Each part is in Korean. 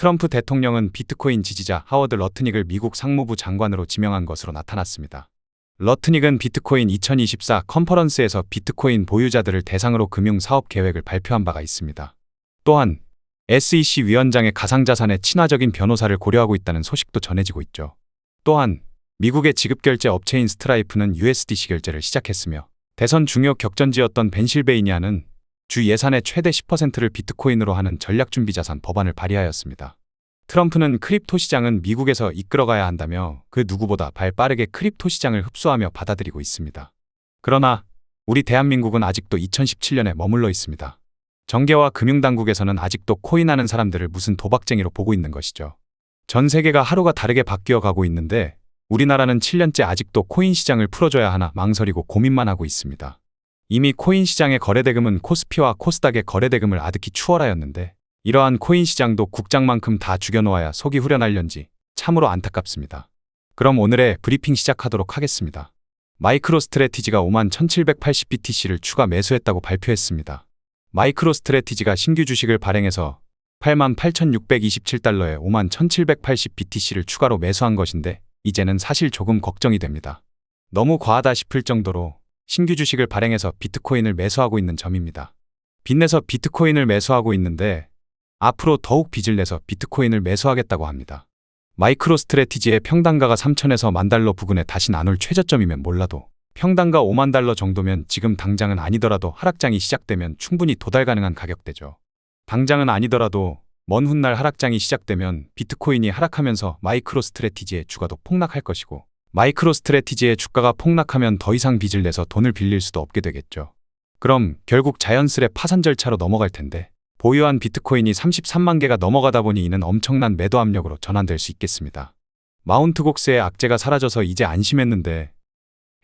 트럼프 대통령은 비트코인 지지자 하워드 러트닉을 미국 상무부 장관으로 지명한 것으로 나타났습니다. 러트닉은 비트코인 2024 컨퍼런스에서 비트코인 보유자들을 대상으로 금융 사업 계획을 발표한 바가 있습니다. 또한 SEC 위원장의 가상자산에 친화적인 변호사를 고려하고 있다는 소식도 전해지고 있죠. 또한 미국의 지급결제 업체인 스트라이프는 USDC 결제를 시작했으며 대선 중요 격전지였던 펜실베이니아는 주 예산의 최대 10%를 비트코인으로 하는 전략준비자산 법안을 발의하였습니다. 트럼프는 크립토 시장은 미국에서 이끌어가야 한다며 그 누구보다 발빠르게 크립토 시장을 흡수하며 받아들이고 있습니다. 그러나 우리 대한민국은 아직도 2017년에 머물러 있습니다. 정계와 금융당국에서는 아직도 코인하는 사람들을 무슨 도박쟁이로 보고 있는 것이죠. 전 세계가 하루가 다르게 바뀌어 가고 있는데 우리나라는 7년째 아직도 코인 시장을 풀어줘야 하나 망설이고 고민만 하고 있습니다. 이미 코인 시장의 거래대금은 코스피와 코스닥의 거래대금을 아득히 추월하였는데 이러한 코인 시장도 국장만큼 다 죽여놓아야 속이 후련할련지 참으로 안타깝습니다. 그럼 오늘의 브리핑 시작하도록 하겠습니다. 마이크로스트래티지가 51,780BTC를 추가 매수했다고 발표했습니다. 마이크로스트래티지가 신규 주식을 발행해서 88,627달러에 51,780BTC를 추가로 매수한 것인데 이제는 사실 조금 걱정이 됩니다. 너무 과하다 싶을 정도로 신규 주식을 발행해서 비트코인을 매수하고 있는 점입니다. 빚내서 비트코인을 매수하고 있는데 앞으로 더욱 빚을 내서 비트코인을 매수하겠다고 합니다. 마이크로스트래티지의 평단가가 3,000에서 10,000달러 부근에 다시 나눌 최저점이면 몰라도 평단가 50,000달러 정도면 지금 당장은 아니더라도 하락장이 시작되면 충분히 도달 가능한 가격대죠. 당장은 아니더라도 먼 훗날 하락장이 시작되면 비트코인이 하락하면서 마이크로스트래티지의 주가도 폭락할 것이고 마이크로스트래티지의 주가가 폭락하면 더 이상 빚을 내서 돈을 빌릴 수도 없게 되겠죠. 그럼 결국 자연스레 파산 절차로 넘어갈 텐데 보유한 비트코인이 33만 개가 넘어가다 보니 이는 엄청난 매도 압력으로 전환될 수 있겠습니다. 마운트 곡스의 악재가 사라져서 이제 안심했는데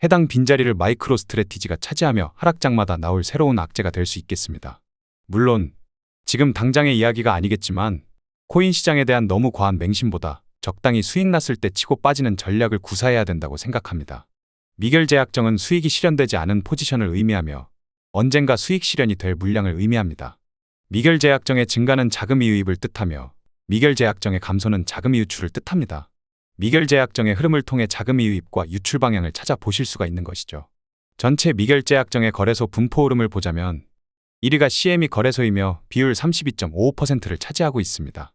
해당 빈자리를 마이크로스트래티지가 차지하며 하락장마다 나올 새로운 악재가 될 수 있겠습니다. 물론 지금 당장의 이야기가 아니겠지만 코인 시장에 대한 너무 과한 맹심보다 적당히 수익 났을 때 치고 빠지는 전략을 구사해야 된다고 생각합니다. 미결제약정은 수익이 실현되지 않은 포지션을 의미하며 언젠가 수익 실현이 될 물량을 의미합니다. 미결제약정의 증가는 자금이 유입을 뜻하며 미결제약정의 감소는 자금이 유출을 뜻합니다. 미결제약정의 흐름을 통해 자금이 유입과 유출 방향을 찾아보실 수가 있는 것이죠. 전체 미결제약정의 거래소 분포 흐름을 보자면 1위가 CME 거래소이며 비율 32.55%를 차지하고 있습니다.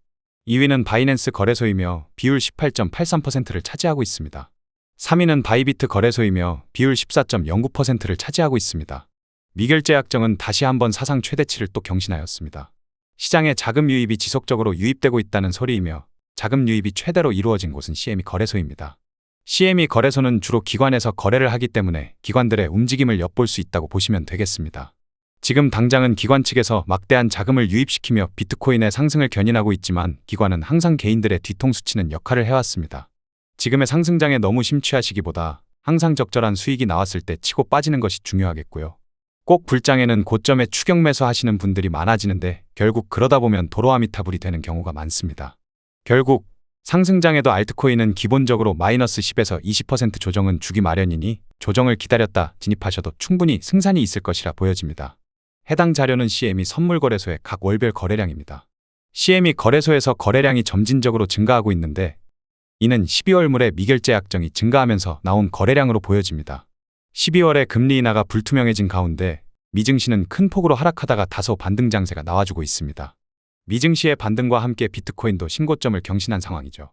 2위는 바이낸스 거래소이며 비율 18.83%를 차지하고 있습니다. 3위는 바이비트 거래소이며 비율 14.09%를 차지하고 있습니다. 미결제약정은 다시 한번 사상 최대치를 또 경신하였습니다. 시장에 자금 유입이 지속적으로 유입되고 있다는 소리이며 자금 유입이 최대로 이루어진 곳은 CME 거래소입니다. CME 거래소는 주로 기관에서 거래를 하기 때문에 기관들의 움직임을 엿볼 수 있다고 보시면 되겠습니다. 지금 당장은 기관 측에서 막대한 자금을 유입시키며 비트코인의 상승을 견인하고 있지만 기관은 항상 개인들의 뒤통수 치는 역할을 해왔습니다. 지금의 상승장에 너무 심취하시기보다 항상 적절한 수익이 나왔을 때 치고 빠지는 것이 중요하겠고요. 꼭 불장에는 고점에 추격 매수하시는 분들이 많아지는데 결국 그러다 보면 도로아미타불이 되는 경우가 많습니다. 결국 상승장에도 알트코인은 기본적으로 마이너스 10에서 20% 조정은 주기 마련이니 조정을 기다렸다 진입하셔도 충분히 승산이 있을 것이라 보여집니다. 해당 자료는 CME 선물거래소의 각 월별 거래량입니다. CME 거래소에서 거래량이 점진적으로 증가하고 있는데 이는 12월물에 미결제약정이 증가하면서 나온 거래량으로 보여집니다. 12월에 금리 인하가 불투명해진 가운데 미증시는 큰 폭으로 하락하다가 다소 반등 장세가 나와주고 있습니다. 미증시의 반등과 함께 비트코인도 신고점을 경신한 상황이죠.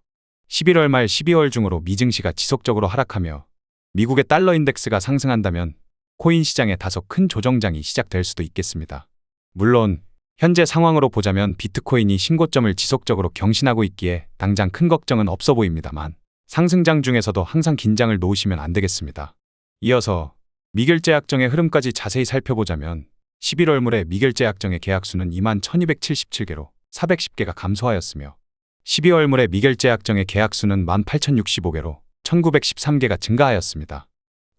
11월 말 12월 중으로 미증시가 지속적으로 하락하며 미국의 달러 인덱스가 상승한다면 코인 시장에 다소 큰 조정장이 시작될 수도 있겠습니다. 물론 현재 상황으로 보자면 비트코인이 신고점을 지속적으로 경신하고 있기에 당장 큰 걱정은 없어 보입니다만 상승장 중에서도 항상 긴장을 놓으시면 안 되겠습니다. 이어서 미결제약정의 흐름까지 자세히 살펴보자면 11월물에 미결제약정의 계약수는 21,277개로 410개가 감소하였으며 12월물에 미결제약정의 계약수는 18,065개로 1,913개가 증가하였습니다.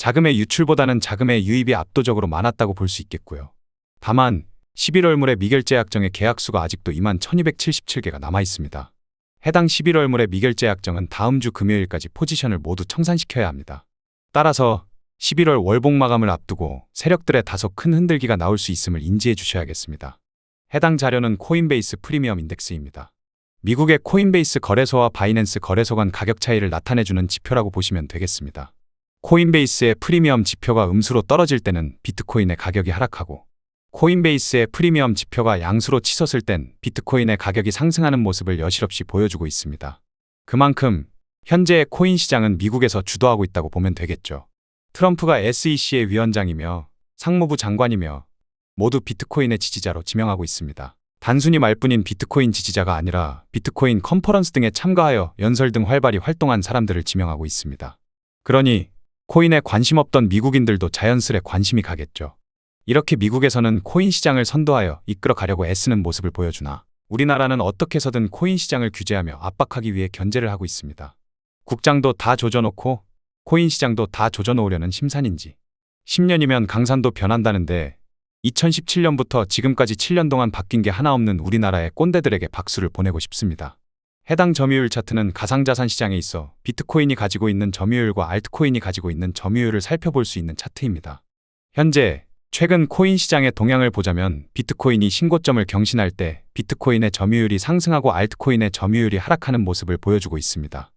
자금의 유출보다는 자금의 유입이 압도적으로 많았다고 볼 수 있겠고요. 다만 11월물의 미결제약정의 계약수가 아직도 21,277개가 남아있습니다. 해당 11월물의 미결제약정은 다음 주 금요일까지 포지션을 모두 청산시켜야 합니다. 따라서 11월 월봉 마감을 앞두고 세력들의 다소 큰 흔들기가 나올 수 있음을 인지해 주셔야겠습니다. 해당 자료는 코인베이스 프리미엄 인덱스입니다. 미국의 코인베이스 거래소와 바이낸스 거래소 간 가격 차이를 나타내주는 지표라고 보시면 되겠습니다. 코인베이스의 프리미엄 지표가 음수로 떨어질 때는 비트코인의 가격이 하락하고, 코인베이스의 프리미엄 지표가 양수로 치솟을 땐 비트코인의 가격이 상승하는 모습을 여실없이 보여주고 있습니다. 그만큼 현재의 코인 시장은 미국에서 주도하고 있다고 보면 되겠죠. 트럼프가 SEC의 위원장이며 상무부 장관이며 모두 비트코인의 지지자로 지명하고 있습니다. 단순히 말뿐인 비트코인 지지자가 아니라 비트코인 컨퍼런스 등에 참가하여 연설 등 활발히 활동한 사람들을 지명하고 있습니다. 그러니 코인에 관심 없던 미국인들도 자연스레 관심이 가겠죠. 이렇게 미국에서는 코인 시장을 선도하여 이끌어 가려고 애쓰는 모습을 보여주나 우리나라는 어떻게 해서든 코인 시장을 규제하며 압박하기 위해 견제를 하고 있습니다. 국장도 다 조져놓고 코인 시장도 다 조져놓으려는 심산인지. 10년이면 강산도 변한다는데 2017년부터 지금까지 7년 동안 바뀐 게 하나 없는 우리나라의 꼰대들에게 박수를 보내고 싶습니다. 해당 점유율 차트는 가상자산 시장에 있어 비트코인이 가지고 있는 점유율과 알트코인이 가지고 있는 점유율을 살펴볼 수 있는 차트입니다. 현재 최근 코인 시장의 동향을 보자면 비트코인이 신고점을 경신할 때 비트코인의 점유율이 상승하고 알트코인의 점유율이 하락하는 모습을 보여주고 있습니다.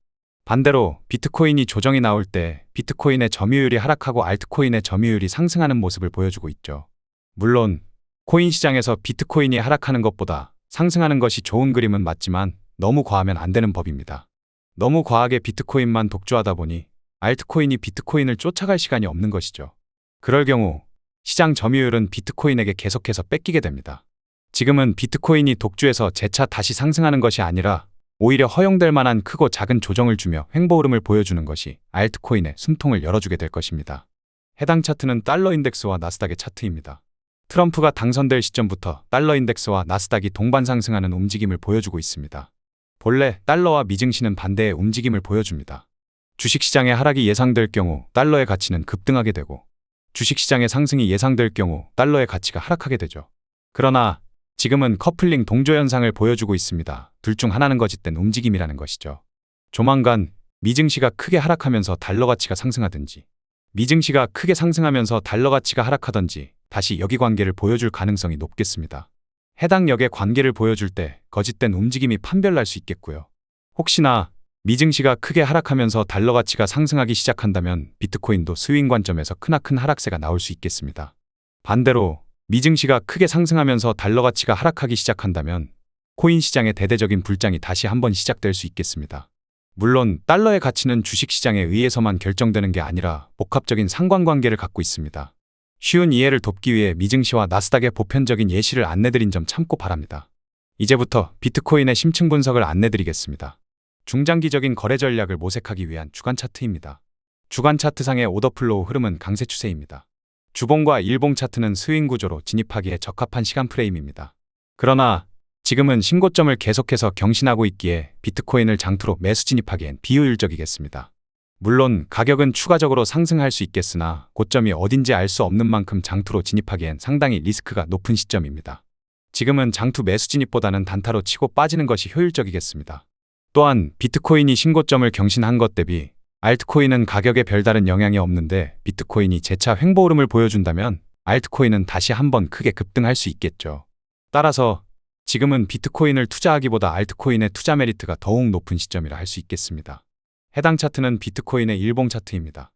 반대로 비트코인이 조정이 나올 때 비트코인의 점유율이 하락하고 알트코인의 점유율이 상승하는 모습을 보여주고 있죠. 물론 코인 시장에서 비트코인이 하락하는 것보다 상승하는 것이 좋은 그림은 맞지만 너무 과하면 안 되는 법입니다. 너무 과하게 비트코인만 독주하다 보니 알트코인이 비트코인을 쫓아갈 시간이 없는 것이죠. 그럴 경우 시장 점유율은 비트코인에게 계속해서 뺏기게 됩니다. 지금은 비트코인이 독주해서 재차 다시 상승하는 것이 아니라 오히려 허용될 만한 크고 작은 조정을 주며 횡보 흐름을 보여주는 것이 알트코인의 숨통을 열어주게 될 것입니다. 해당 차트는 달러 인덱스와 나스닥의 차트입니다. 트럼프가 당선될 시점부터 달러 인덱스와 나스닥이 동반 상승하는 움직임을 보여주고 있습니다. 본래 달러와 미증시는 반대의 움직임을 보여줍니다. 주식시장의 하락이 예상될 경우 달러의 가치는 급등하게 되고 주식시장의 상승이 예상될 경우 달러의 가치가 하락하게 되죠. 그러나 지금은 커플링 동조 현상을 보여주고 있습니다. 둘 중 하나는 거짓된 움직임이라는 것이죠. 조만간 미증시가 크게 하락하면서 달러 가치가 상승하든지 미증시가 크게 상승하면서 달러 가치가 하락하든지 다시 역이관계를 보여줄 가능성이 높겠습니다. 해당 역의 관계를 보여줄 때 거짓된 움직임이 판별날 수 있겠고요. 혹시나 미증시가 크게 하락하면서 달러 가치가 상승하기 시작한다면 비트코인도 스윙 관점에서 크나큰 하락세가 나올 수 있겠습니다. 반대로 미증시가 크게 상승하면서 달러 가치가 하락하기 시작한다면 코인 시장의 대대적인 불장이 다시 한번 시작될 수 있겠습니다. 물론 달러의 가치는 주식시장에 의해서만 결정되는 게 아니라 복합적인 상관관계를 갖고 있습니다. 쉬운 이해를 돕기 위해 미증시와 나스닥의 보편적인 예시를 안내드린 점 참고 바랍니다. 이제부터 비트코인의 심층 분석을 안내드리겠습니다. 중장기적인 거래 전략을 모색하기 위한 주간 차트입니다. 주간 차트상의 오더플로우 흐름은 강세 추세입니다. 주봉과 일봉 차트는 스윙 구조로 진입하기에 적합한 시간 프레임입니다. 그러나 지금은 신고점을 계속해서 경신하고 있기에 비트코인을 장투로 매수 진입하기엔 비효율적이겠습니다. 물론 가격은 추가적으로 상승할 수 있겠으나 고점이 어딘지 알 수 없는 만큼 장투로 진입하기엔 상당히 리스크가 높은 시점입니다. 지금은 장투 매수 진입보다는 단타로 치고 빠지는 것이 효율적이겠습니다. 또한 비트코인이 신고점을 경신한 것 대비 알트코인은 가격에 별다른 영향이 없는데 비트코인이 재차 횡보 흐름을 보여준다면 알트코인은 다시 한번 크게 급등할 수 있겠죠. 따라서 지금은 비트코인을 투자하기보다 알트코인의 투자 메리트가 더욱 높은 시점이라 할 수 있겠습니다. 해당 차트는 비트코인의 일봉 차트입니다.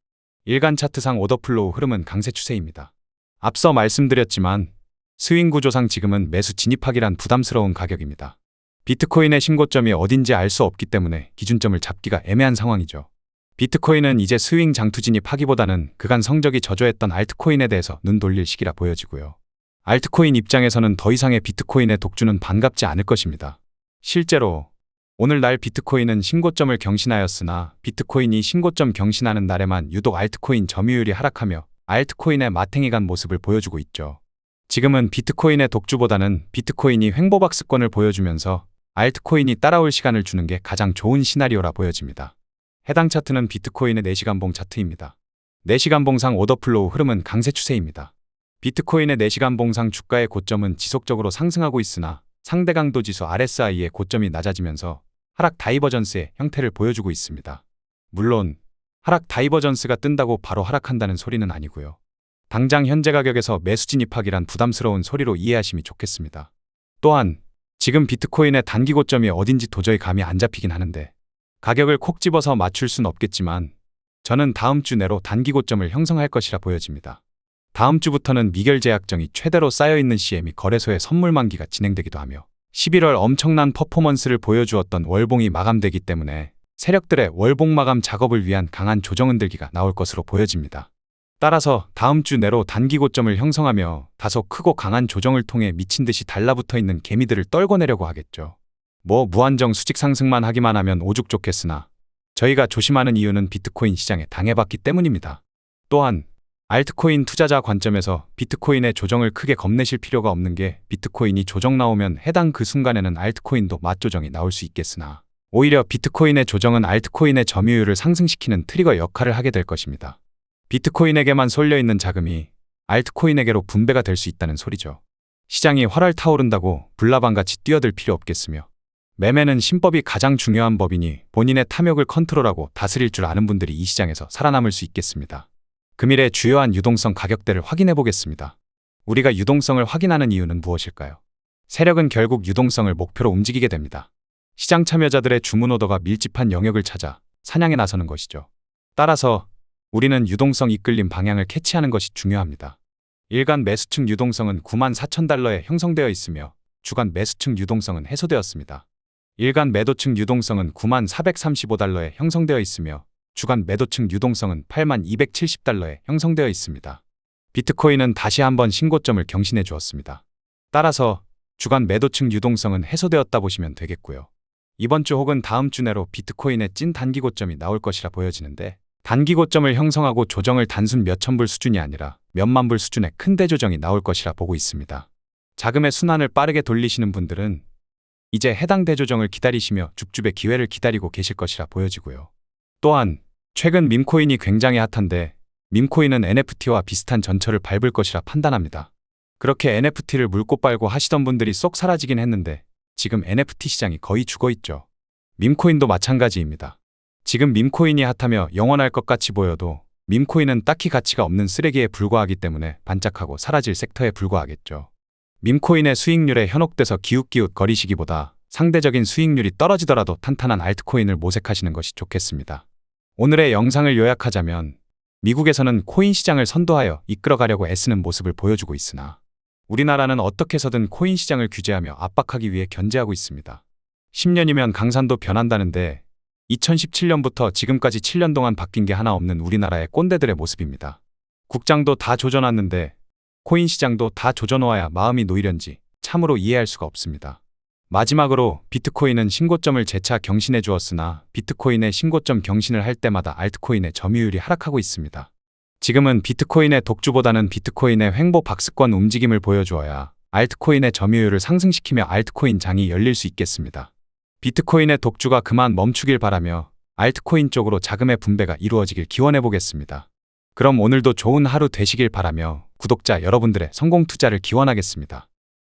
일간 차트상 오더플로우 흐름은 강세 추세입니다. 앞서 말씀드렸지만 스윙 구조상 지금은 매수 진입하기란 부담스러운 가격입니다. 비트코인의 신고점이 어딘지 알 수 없기 때문에 기준점을 잡기가 애매한 상황이죠. 비트코인은 이제 스윙 장투 진입하기보다는 그간 성적이 저조했던 알트코인에 대해서 눈 돌릴 시기라 보여지고요. 알트코인 입장에서는 더 이상의 비트코인의 독주는 반갑지 않을 것입니다. 실제로 오늘날 비트코인은 신고점을 경신하였으나 비트코인이 신고점 경신하는 날에만 유독 알트코인 점유율이 하락하며 알트코인의 마탱이 간 모습을 보여주고 있죠. 지금은 비트코인의 독주보다는 비트코인이 횡보박스권을 보여주면서 알트코인이 따라올 시간을 주는 게 가장 좋은 시나리오라 보여집니다. 해당 차트는 비트코인의 4시간봉 차트입니다. 4시간봉상 오더플로우 흐름은 강세 추세입니다. 비트코인의 4시간봉상 주가의 고점은 지속적으로 상승하고 있으나 상대 강도 지수 RSI의 고점이 낮아지면서 하락 다이버전스의 형태를 보여주고 있습니다. 물론 하락 다이버전스가 뜬다고 바로 하락한다는 소리는 아니고요. 당장 현재 가격에서 매수 진입하기란 부담스러운 소리로 이해하심이 좋겠습니다. 또한 지금 비트코인의 단기 고점이 어딘지 도저히 감이 안 잡히긴 하는데 가격을 콕 집어서 맞출 순 없겠지만 저는 다음 주 내로 단기 고점을 형성할 것이라 보여집니다. 다음 주부터는 미결 제약정이 최대로 쌓여있는 시에 미 거래소의 선물 만기가 진행되기도 하며 11월 엄청난 퍼포먼스를 보여주었던 월봉이 마감되기 때문에 세력들의 월봉 마감 작업을 위한 강한 조정 흔들기가 나올 것으로 보여집니다. 따라서 다음 주 내로 단기 고점을 형성하며 다소 크고 강한 조정을 통해 미친 듯이 달라붙어 있는 개미들을 떨궈내려고 하겠죠. 무한정 수직 상승만 하기만 하면 오죽 좋겠으나 저희가 조심하는 이유는 비트코인 시장에 당해봤기 때문입니다. 또한 알트코인 투자자 관점에서 비트코인의 조정을 크게 겁내실 필요가 없는 게 비트코인이 조정 나오면 해당 그 순간에는 알트코인도 맞조정이 나올 수 있겠으나 오히려 비트코인의 조정은 알트코인의 점유율을 상승시키는 트리거 역할을 하게 될 것입니다. 비트코인에게만 쏠려있는 자금이 알트코인에게로 분배가 될 수 있다는 소리죠. 시장이 활활 타오른다고 불나방같이 뛰어들 필요 없겠으며 매매는 신법이 가장 중요한 법이니 본인의 탐욕을 컨트롤하고 다스릴 줄 아는 분들이 이 시장에서 살아남을 수 있겠습니다. 금일의 주요한 유동성 가격대를 확인해 보겠습니다. 우리가 유동성을 확인하는 이유는 무엇일까요? 세력은 결국 유동성을 목표로 움직이게 됩니다. 시장 참여자들의 주문 오더가 밀집한 영역을 찾아 사냥에 나서는 것이죠. 따라서 우리는 유동성 이끌림 방향을 캐치하는 것이 중요합니다. 일간 매수층 유동성은 94,000달러에 형성되어 있으며 주간 매수층 유동성은 해소되었습니다. 일간 매도층 유동성은 94,435달러에 형성되어 있으며 주간 매도층 유동성은 82,270달러에 형성되어 있습니다. 비트코인은 다시 한번 신고점을 경신해 주었습니다. 따라서 주간 매도층 유동성은 해소되었다 보시면 되겠고요. 이번 주 혹은 다음 주 내로 비트코인의 찐 단기 고점이 나올 것이라 보여지는데 단기 고점을 형성하고 조정을 단순 몇천 불 수준이 아니라 몇만 불 수준의 큰 대조정이 나올 것이라 보고 있습니다. 자금의 순환을 빠르게 돌리시는 분들은 이제 해당 대조정을 기다리시며 줍줍의 기회를 기다리고 계실 것이라 보여지고요. 또한 최근 밈코인이 굉장히 핫한데 밈코인은 NFT와 비슷한 전철을 밟을 것이라 판단합니다. 그렇게 NFT를 물고 빨고 하시던 분들이 쏙 사라지긴 했는데 지금 NFT 시장이 거의 죽어있죠. 밈코인도 마찬가지입니다. 지금 밈코인이 핫하며 영원할 것 같이 보여도 밈코인은 딱히 가치가 없는 쓰레기에 불과하기 때문에 반짝하고 사라질 섹터에 불과하겠죠. 밈코인의 수익률에 현혹돼서 기웃기웃 거리시기보다 상대적인 수익률이 떨어지더라도 탄탄한 알트코인을 모색하시는 것이 좋겠습니다. 오늘의 영상을 요약하자면 미국에서는 코인 시장을 선도하여 이끌어가려고 애쓰는 모습을 보여주고 있으나 우리나라는 어떻게 해서든 코인 시장을 규제하며 압박하기 위해 견제하고 있습니다. 10년이면 강산도 변한다는데 2017년부터 지금까지 7년 동안 바뀐 게 하나 없는 우리나라의 꼰대들의 모습입니다. 국장도 다 조져놨는데 코인 시장도 다 조져놓아야 마음이 놓이련지 참으로 이해할 수가 없습니다. 마지막으로 비트코인은 신고점을 재차 경신해 주었으나 비트코인의 신고점 경신을 할 때마다 알트코인의 점유율이 하락하고 있습니다. 지금은 비트코인의 독주보다는 비트코인의 횡보 박스권 움직임을 보여주어야 알트코인의 점유율을 상승시키며 알트코인 장이 열릴 수 있겠습니다. 비트코인의 독주가 그만 멈추길 바라며 알트코인 쪽으로 자금의 분배가 이루어지길 기원해 보겠습니다. 그럼 오늘도 좋은 하루 되시길 바라며 구독자 여러분들의 성공 투자를 기원하겠습니다.